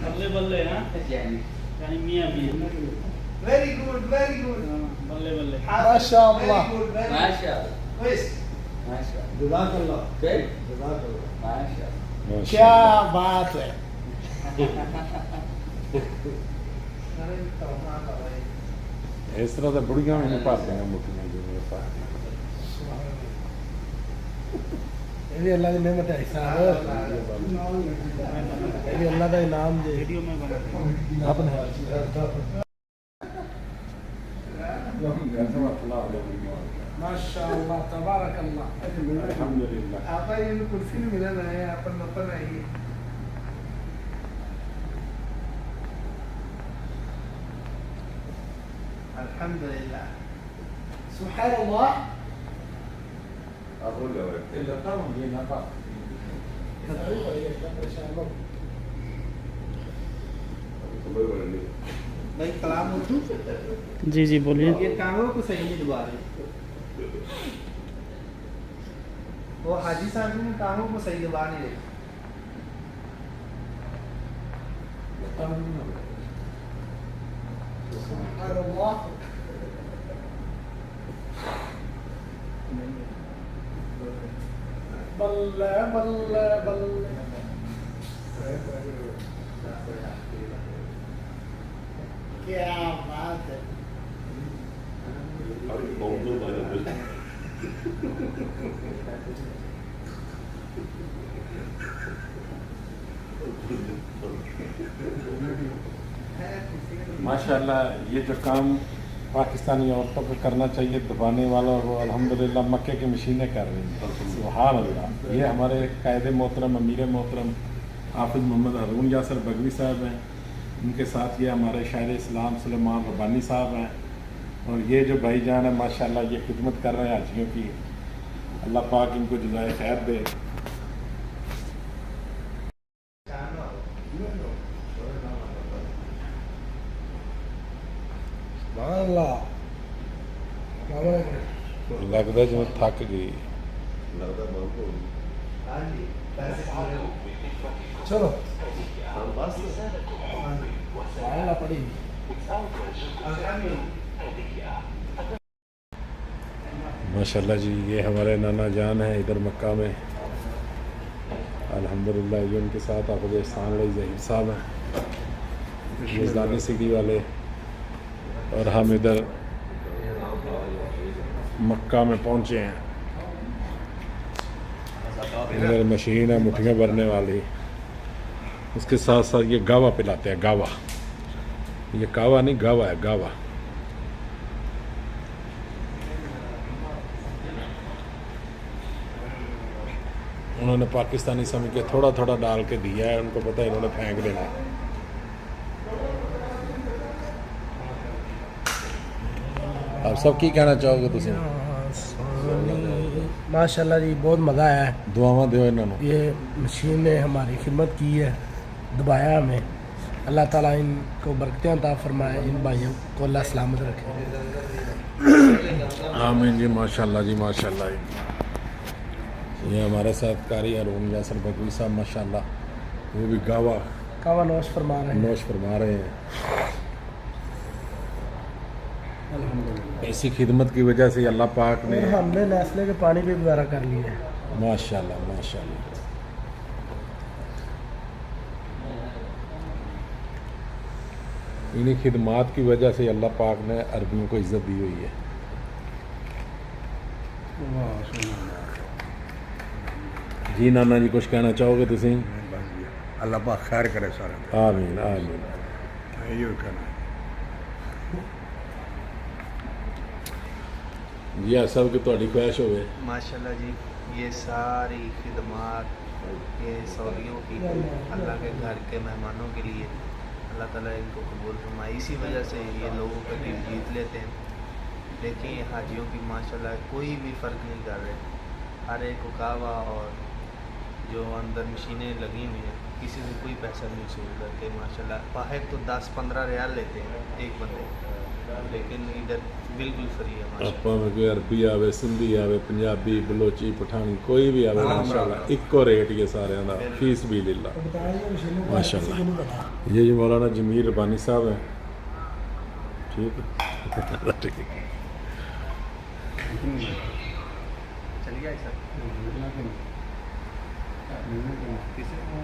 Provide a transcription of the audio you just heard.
बल्ले बल्ले हाँ यानी मियाँ मियाँ वेरी गुड बल्ले बल्ले माशाअल्लाह क्या बात है। इस तरह तो बुढ़िया भी नहीं पाते हैं मुठियाँ जो मेरे पास। ये अल्लाह की नेमत है साहब, ये अल्लाह का इनाम दे वीडियो में बना अपने माशाअल्लाह तबारक अल्लाह। अल्हम्दुलिल्लाह। आपा ये कुर्सी नहीं मिला ना है अपन अपन आई अल्हम्दुलिल्लाह सुभान अल्लाह। भाई कलाम उर्दू जी जी बोलिए। ये कानों को सही नहीं दबा रहे। वो हाजी साहब ने कानों को सही दबा नहीं रहे। सुभान अल्लाह। बल्ले बल्ले बल्ले क्या बात है। माशाल्लाह ये जो काम पाकिस्तानी औरतों को करना चाहिए दबाने वाला, वो अल्हम्दुलिल्लाह मक्के की मशीनें कर रही हैं। सुभान अल्लाह। ये हमारे कायदे मोहतरम अमीर मोहतरम हाफिज़ मोहम्मद हारून यासर बगवी साहब हैं, उनके साथ ये हमारे शायर इस्लाम सुलेमान रब्बानी साहब हैं, और ये जो भाईजान है माशाल्लाह ये खिदमत कर रहे हैं हाजियों की। अल्लाह पाक इनको जज़ाए खैर दे। लगता जिवें थक गई। चलो पड़ी माशाल्लाह जी ये हमारे नाना जान हैं इधर मक्का में अल्हम्दुलिल्लाह। ये उनके साथ हाफ़िज़ एहसान अली ज़हीर साहब हैं मुज़दानी सिटी वाले, और हम इधर मक्का में पहुंचे हैं। इधर मशीन है मुठियाँ भरने वाली, उसके साथ साथ ये गावा पिलाते हैं। गावा, ये कावा नहीं गावा है, गावा। उन्होंने पाकिस्तानी समझ के थोड़ा थोड़ा डाल के दिया है, उनको पता है इन्होंने फेंक देना है। आप सब की कहना चाहोगे तुम? माशाल्लाह जी बहुत मज़ा आया है। दुआवां दो इन्होंने। ये मशीन ने हमारी खिदमत की है, दबाया हमें। अल्लाह ताला इनको बरकतें अता फरमाए, इन भाइयों को अल्लाह सलामत रखे। आमीन जी माशाल्लाह जी माशाल्लाह। ये हमारे साथ कारी हारून यासर बगवी साहब माशाल्लाह, वो भी गावा कावा नोश फरमा रहे हैं। नोश फरमा रहे हैं। ऐसी खिदमत की वजह से अल्लाह पाक ने, और हमने नेस्ले के पानी भी गुजारा कर लिया है। माशाल्लाह माशाल्लाह। इन्हीं खिदमात की वजह से अल्लाह पाक ने अरबियों को इज़्ज़त दी हुई है। जी नाना जी कुछ कहना चाहोगे तुम? अल्लाह पाक खैर करे सारे। आमीन आमीन। ये कहना जी सब की थोड़ी ख्वाहिश हो गई। माशाल्लाह जी ये सारी खिदमात ये सऊदियों की अल्लाह के घर के मेहमानों के लिए अल्लाह ताला इनको कबूल फरमाए। इसी वजह से ये लोगों का दिल जीत लेते हैं। देखिए हाजियों की माशाल्लाह कोई भी फ़र्क नहीं कर रहे, हर एक को कावा और जो अंदर मशीनें लगी हुई हैं किसी से कोई पैसा नहीं वसूल करके माशाल्लाह। वाहिद तो 10-15 रियाल लेते हैं एक बंदे। लेकिन इधर बिल्कुल फ्री है माशाल्लाह। भावें कोई अरबी आवे, सिंधी आवे, पंजाबी, बलोची, पठानी, कोई भी आवे माशाल्लाह इको रेट ये सारे का, फीस भी लीला माशाल्लाह। ये जी मौलाना जमीर रबानी साहब हैं, ठीक है ठीक है। चलिए सर किसी को